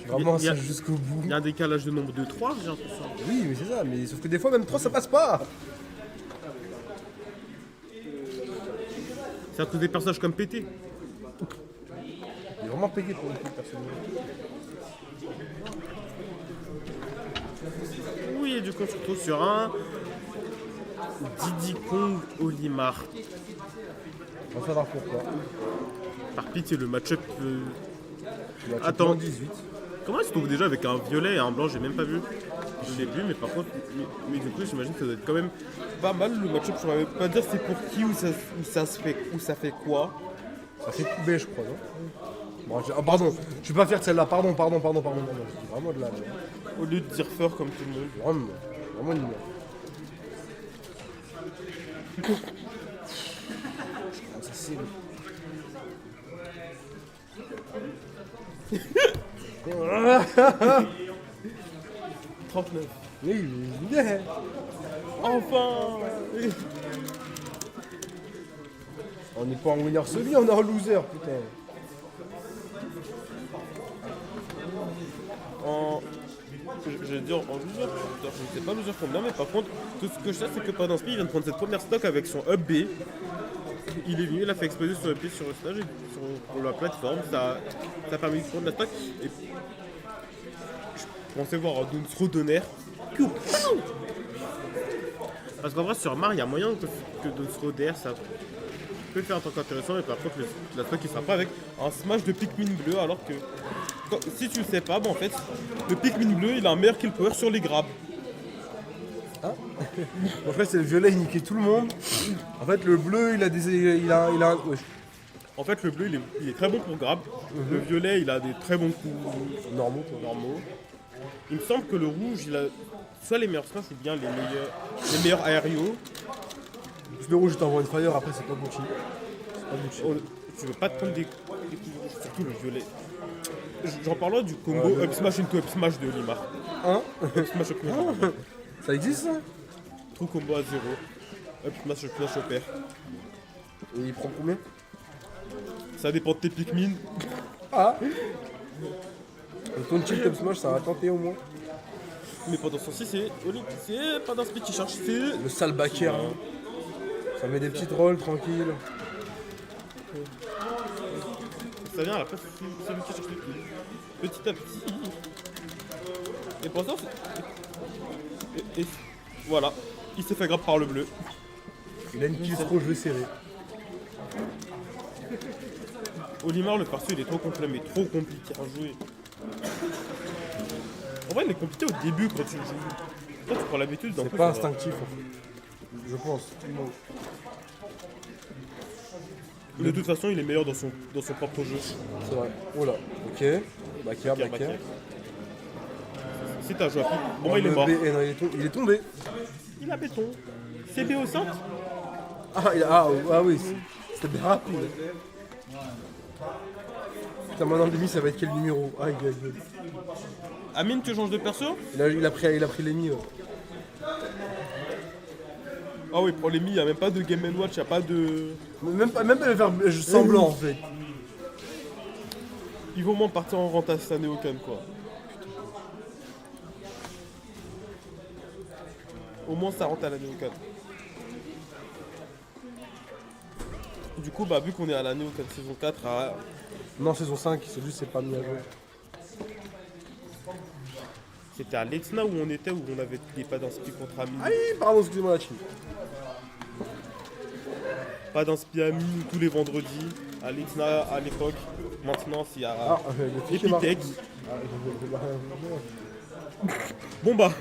Vraiment, Il y a- c'est jusqu'au bout. Il y a un décalage de nombre de 3, j'ai l'impression. Oui, mais c'est ça, mais sauf que des fois, même 3, ça passe pas. C'est à cause des personnages comme PT. Il est vraiment pégué pour le coup, personnellement. Oui, et du coup, on se retrouve sur un Diddy Kong Olimar. On va savoir pourquoi. Par pitié, le match-up. Il a Attends. 18. Comment il se trouve déjà avec un violet et un blanc? J'ai même pas vu. Je l'ai vu, mais par contre, mais du coup, j'imagine que ça doit être quand même pas mal le match-up. Je pourrais pas dire c'est pour qui ou ça fait quoi. Ça fait poubelle, je crois, non? Bon, pardon, je suis pas fier de celle-là. Pardon. Non, c'est vraiment de là. Au lieu de dire fur comme tout le monde. Vraiment une merde. Ça c'est. 39. Oui, mais. Enfin. On n'est pas en winner semi, on est en loser, putain. Je vais dire en loser, je ne sais pas loser combien, mais par contre, tout ce que je sais, c'est que pendant Speed, il vient de prendre cette première stock avec son up B. Il est venu, il a fait exploser son up B sur le stage, sur la plateforme, ça a permis de prendre la stock. Et je pensais voir Dunsro Donner. Parce qu'en vrai, sur Mar, il y a moyen que Dunsro Donner, ça peut faire un truc intéressant, mais par contre, la stock, il sera pas avec un smash de Pikmin bleu, alors que. Si tu le sais pas, bon, en fait, le Pikmin bleu, il a un meilleur kill power sur les grabs. En fait, c'est le violet, il niquait tout le monde. En fait, le bleu, il a des. Il a un. Ouais. En fait, le bleu, il est très bon pour grab. Le violet, il a des très bons coups Normaux, normaux. Il me semble que le rouge, il a soit les meilleurs smash ou bien les meilleurs aériaux. Le rouge, je t'envoie une fire, après, c'est pas Gucci. Oh, tu veux pas te prendre des coups rouges, surtout le violet. J'en parlerai du combo up smash into up smash de Lima. Hein? Up smash up smash. Ça existe, ça? True combo à 0. Up smash up smash au pair. Et il prend combien? Ça dépend de tes Pikmin. Ah! Et ton chill top smash, ça va tenter au moins. Mais pendant ce temps-ci, c'est pas d'un speed qui charge, c'est. Le sale backer, hein. Ça met des petites rolls tranquilles. Ça vient à la place, c'est lui qui cherche les kills. Petit à petit. Et pour ça, et voilà. Il s'est fait grab par le bleu. Il a une kill trop, je vais serrer. Olimar, le perso, il est trop complet, mais trop compliqué à jouer. En vrai, il est compliqué au début quand tu joues. Quand tu prends l'habitude d'un C'est coup, pas ça va. instinctif, en fait. Je pense. De toute façon, il est meilleur dans son propre jeu. C'est vrai. Oh là. Ok. Backer. Si t'as joué à pique, bon, bah, il est Le mort. B, eh non, il est tombé. Il a béton. C'est BO5. Ah oui, c'était bien rapide. Putain, maintenant demi, ça va être quel numéro? Aïe. Amine, tu changes de perso? Il a pris l'ennemi. Ah oui, pour les mi, il n'y a même pas de Game & Watch, il n'y a pas de. Même pas faire semblant en fait. Il vaut moins partir en rentasse à Neocan, quoi. Au moins, ça rentre à la Neocan. Du coup, bah, vu qu'on est à la Neocan saison 4, Non, saison 5, c'est juste c'est pas mis à jour. c'était à l'Exna où on était, où on avait des pas d'inspi contre Amine. Aïe, pardon, excusez-moi la team. Pas d'inspi Amine tous les vendredis, à l'Exna à l'époque. Maintenant, c'est à Le fichier marque. Epitech. Bon bah,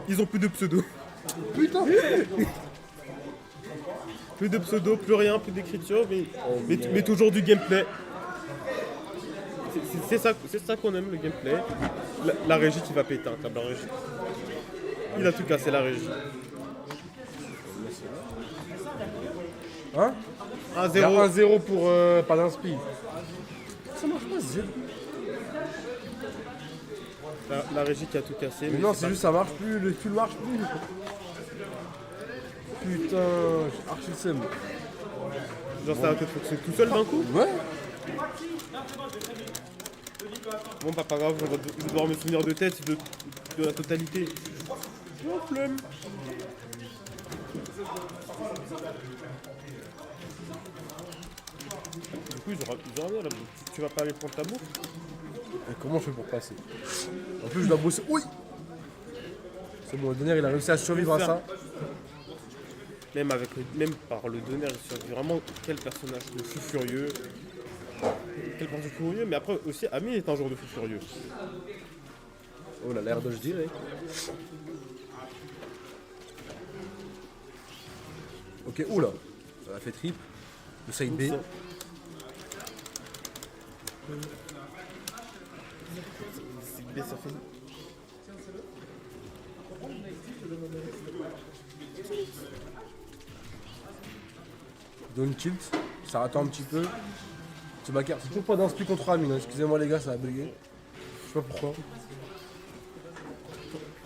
ils ont plus de pseudo. Putain. Plus de pseudo, plus rien, plus d'écriture, mais toujours du gameplay. C'est ça qu'on aime, le gameplay. La régie qui va péter un câble, la régie. Il a tout cassé, la régie. Hein? Il y a 1-0. 1-0 pour pas d'inspi. Ça marche pas, 0. La régie qui a tout cassé. Mais non, c'est juste ça marche plus, le tulle marche plus. Putain, j'ai archi le seum. Genre ça va peut-être fonctionner tout seul d'un coup. Ouais. Bon, pas grave, je vais devoir me souvenir de tête de la totalité. Oh, flemme. Du coup, ils aura rien là. Tu vas pas aller prendre ta bouffe? Et comment je fais pour passer? En plus, je dois bosser. Oui. C'est bon, le dernier, il a réussi à survivre à ça. Même par le donner, il survit vraiment quel personnage de fou furieux. Quel personnage de fou furieux, mais après aussi, Amine est un genre de fou furieux. Oh là, l'air de je dirais. Ok, oula. Ça a fait trip. Le side B. Ça fait... Donne tilt. Ça attend un petit peu. C'est ma carte. C'est toujours pas d'inspi contre Amine. Excusez-moi les gars, ça a bugué. Je sais pas pourquoi.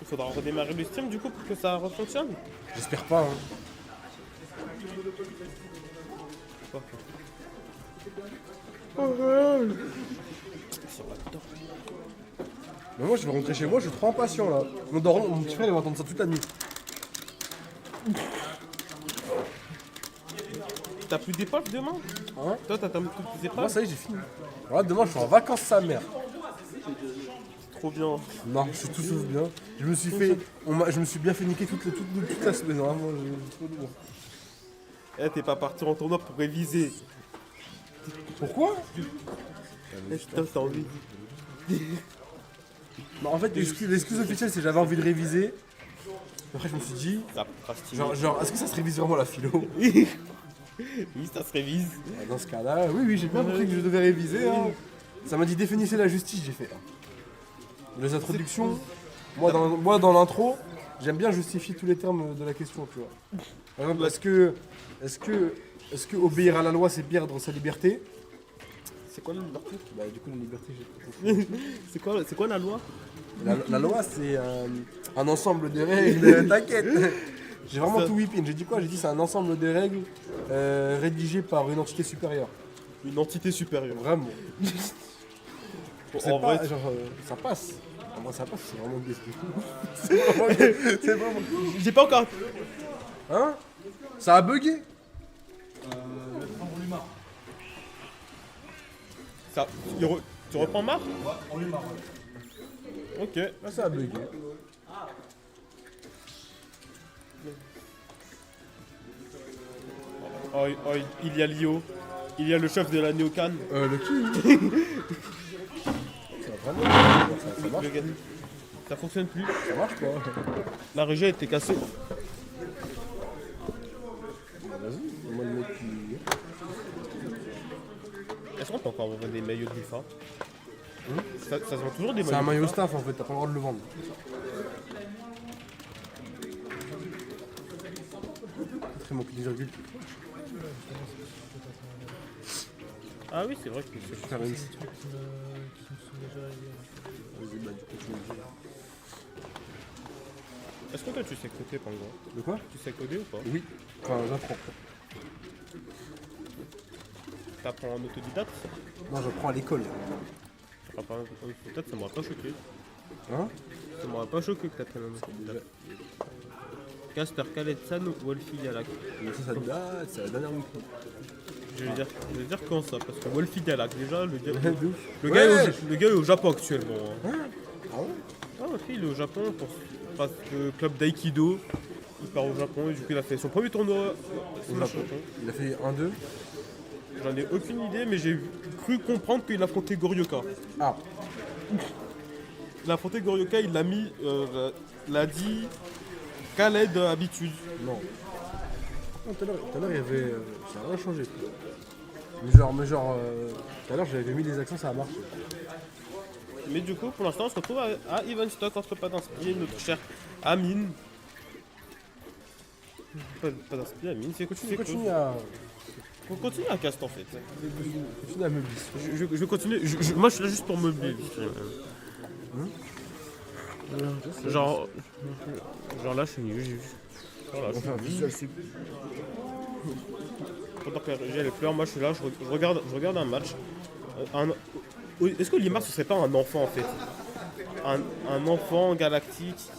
Il faudra redémarrer le stream du coup pour que ça refonctionne. J'espère pas. Hein. Mais moi je vais rentrer chez moi, je suis trop impatient là. Mon petit frère il va entendre ça toute la nuit. T'as plus d'épreuves demain? Hein? Toi t'as toutes tes Moi épreuves? ça y est j'ai fini. Voilà, demain je suis en vacances sa mère. Trop bien. Non, je suis tout sauf bien. Je me suis bien fait niquer toute la semaine. Vraiment, j'ai trop de bon. Eh, t'es pas parti en tournoi pour réviser. Pourquoi? Eh, putain, t'as envie. Bah, en fait l'excuse officielle c'est que j'avais envie de réviser. Après je me suis dit, Ça procrastine. genre est-ce que ça se révise vraiment la philo? Oui, ça se révise. Dans ce cas-là, oui, j'ai bien compris que je devais réviser. Hein. Ça m'a dit définissez la justice, j'ai fait. Les introductions, moi dans l'intro, j'aime bien justifier tous les termes de la question, tu vois. Par exemple, est-ce que obéir à la loi c'est perdre sa liberté? C'est quoi la liberté? Bah du coup la liberté j'ai C'est quoi la loi? la loi c'est un ensemble de règles, t'inquiète. J'ai vraiment Ça- tout whipping. J'ai dit quoi? J'ai dit c'est un ensemble de règles rédigées par une entité supérieure. Une entité supérieure. Vraiment. C'est En pas, vrai, genre, ça passe. En vrai, ça passe, c'est vraiment gay. C'est vraiment gay. C'est vraiment gay. j'ai pas encore. Hein? Ça a bugué? Ça... Tu reprends marre? On lui marre. Ok. Là, ça a bugué. Oh, il y a Lio. Il y a le chef de la Néocan. Le qui? Ça va vraiment. Ça marche, Ça fonctionne plus. ça marche pas. La régie a été cassée. Vas-y, moi le mec qui. Est-ce qu'on peut encore vendre des maillots de FIFA? Ça se vend toujours des C'est un maillots. maillot staff en fait, t'as pas le droit de le vendre. Très mon petit virgule. Ah oui, c'est vrai que c'est Faire une. Vas-y, Qui me sont déjà arrivés. bah du coup tu me dis. Est-ce que toi tu sais coder, Pango? De quoi? Tu sais coder ou pas? Oui. Enfin, j'apprends. T'apprends en autodidacte? Non, j'apprends à l'école. Ah, par exemple, peut-être ça m'aurait pas choqué. Hein? Ça m'aurait pas choqué que t'apprennes en autodidacte. Casper Khaled-san ou Wolfie Galak? Mais ça date, c'est la dernière week. Je vais dire quand ça, parce que Wolfie Galak, déjà, le gars, De ouf. le Ouais. gars, le gars est au Japon actuellement. Hein. Ah ouais? Ah, ok, il est au Japon parce que club d'Aikido. Il part au Japon et du coup, il a fait son premier tournoi Au Japon. Il a fait 1-2. J'en ai aucune idée, mais j'ai cru comprendre qu'il affrontait Goryoka. Ah. Il a affronté Goryoka, il l'a mis, l'a dit Khaled habitude. Non. Non, tout à l'heure, il y avait. Ça n'a rien changé. Mais genre, tout à l'heure, j'avais mis les accents, ça a marché. Mais du coup, pour l'instant, on se retrouve à Even Stock entre pas d'inspire, notre cher Amine. Pas d'inspire, Amine, c'est Continue à. On continue à cast en fait. Continue à meubler. Je vais continuer. Moi, je suis là juste pour meubler. Genre là, je suis nul. Genre là, je suis Enfin, nul. visual, c'est. Pendant que la régie elle est pleure, moi je suis là, je regarde un match. Est-ce que Limar ce serait pas un enfant en fait? Un enfant galactique.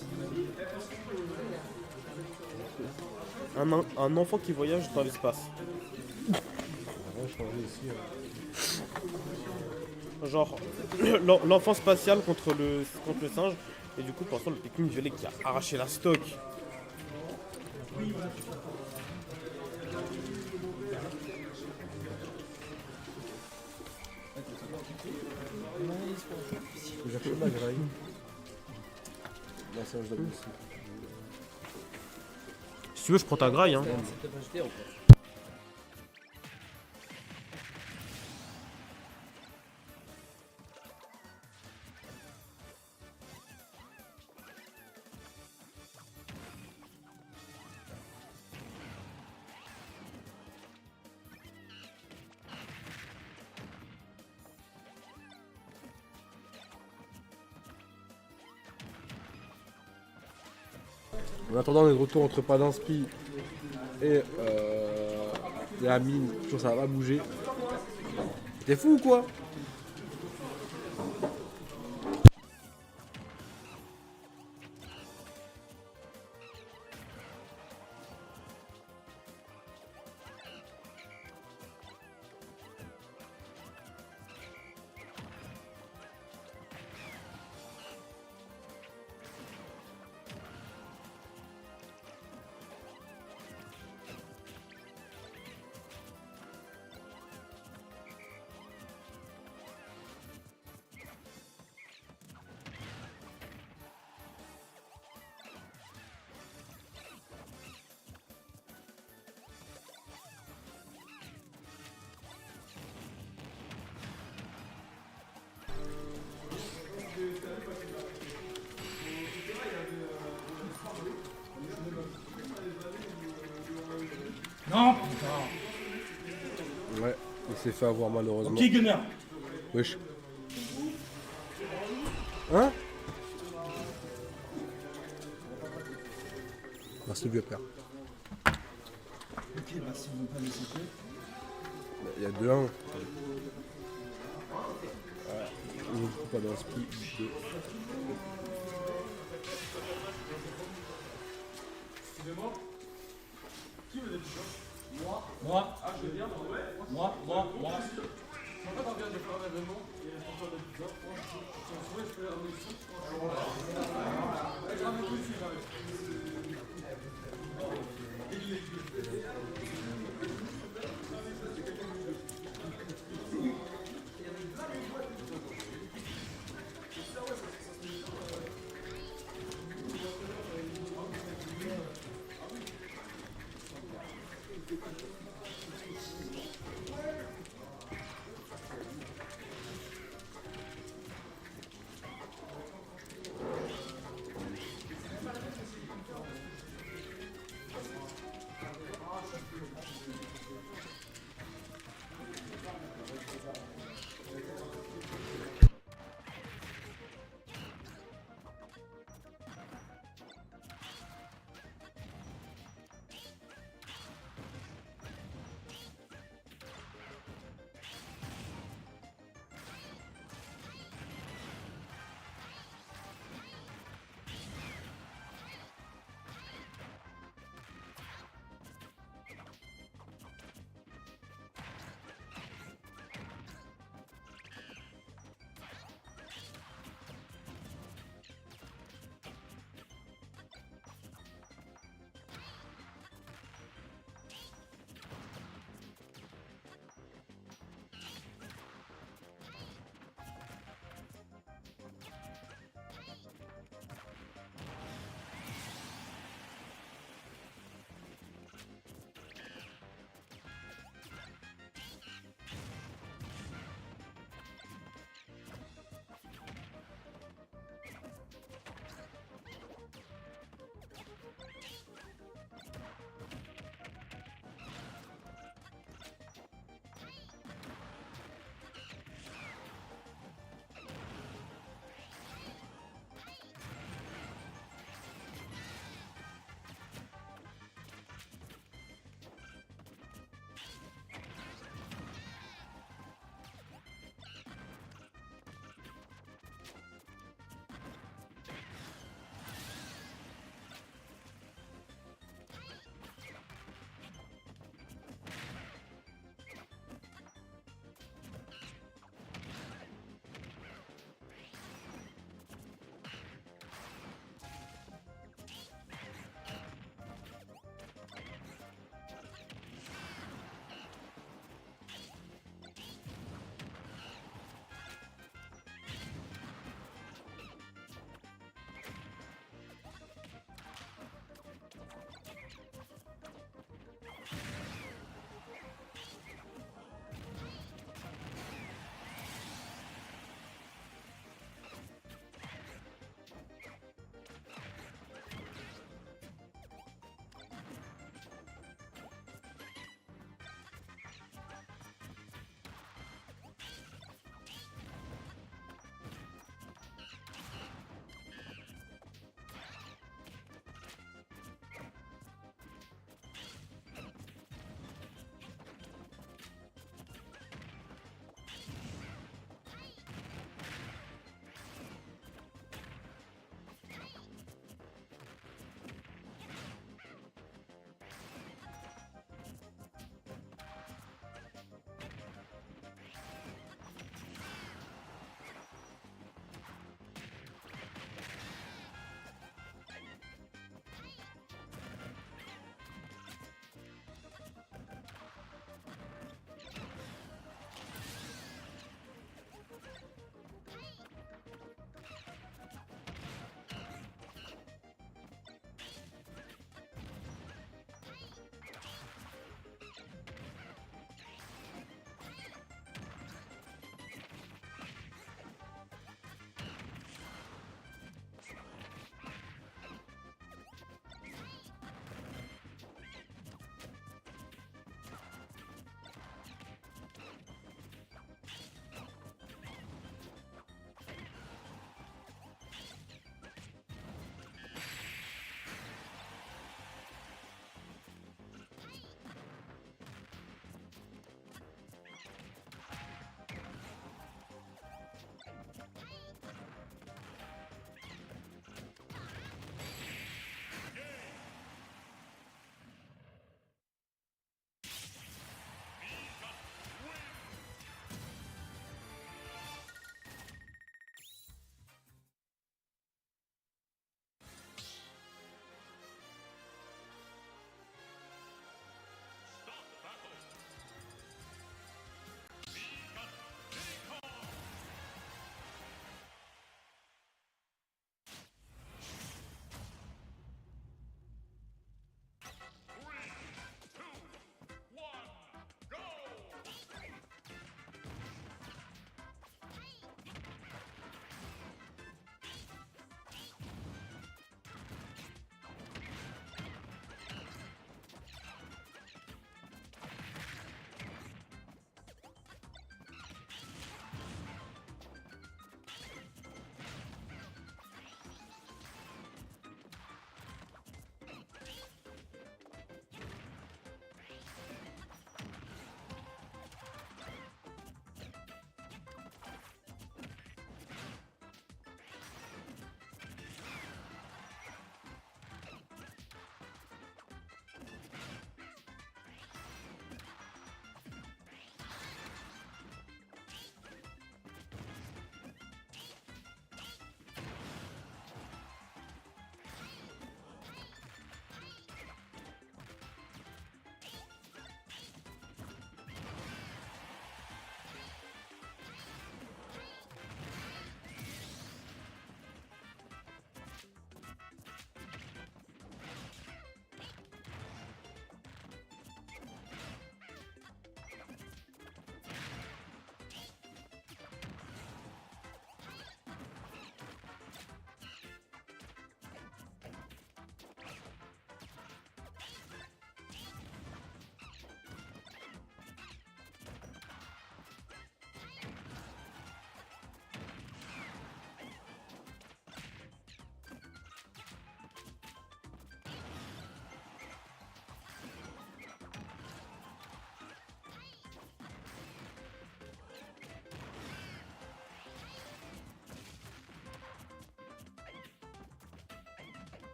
Un enfant qui voyage dans l'espace. On va changer ici. Genre l'enfant spatial contre le singe. Et du coup pour l'instant le Pikmin violet qui a arraché la stock. J'ai acheté la graille. Là, ça, je donne aussi. Si tu veux je prends ta graille hein. C'était pas jeté en fait. En attendant, on est de retour entre pas d'inspi et la mine. Toujours ça va pas bouger. T'es fou ou quoi? Non, putain. Ouais, il s'est fait avoir malheureusement. Ok, Gunner. Wesh. Hein? Merci vieux père. Ok, bah si vous ne pas laisser jouer. Il y a 2-1. Il ne trouve pas d'inspi. 2. Moi. Moi.